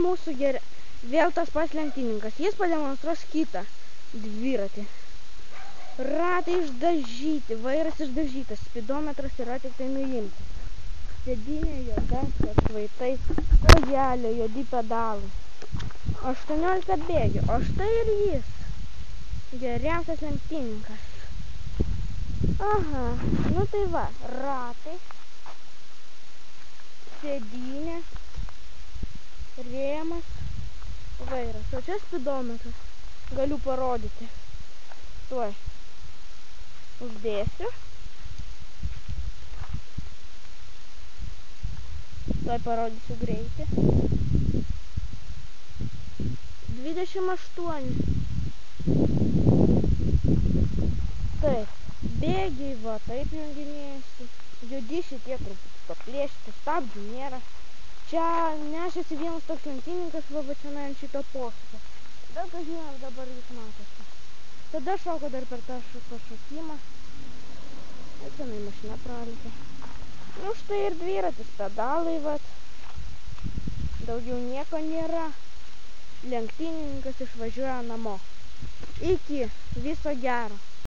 mūsų vėl tas pats lenktynininkas. Jis pademonstruos kitą dviratį. Ratai išdažyti, vairas išdažytas, spidometras yra tik tai nuimtas. Sėdynė juoda, su atšvaitai, kojelė, juodi pedalai. 18 bėgių, o štai ir jis. Geriausias lenktynininkas. Aha, nu tai va, ratai, sėdynė, rėmas, vairas. O čia spidometras. Galiu parodyti. Tuoj. Uždėsiu. Tuoj parodysiu greitį. 28. Taip, bėgiai va, taip junginėjasi. Juodi šitie truputį paplėšti, stabdžių nėra. Čia nešėsi vienas toks lenktynininkas va čia ant šito posūkio. Bet kažin dabar jis matosi. Tada šoko dar per tą pašokimą. Ir tenai mašina pralėkė. Nu štai ir dviratis, pedalai vat. Daugiau nieko nėra. Lenktynininkas išvažiuoja namo. Iki, viso gero.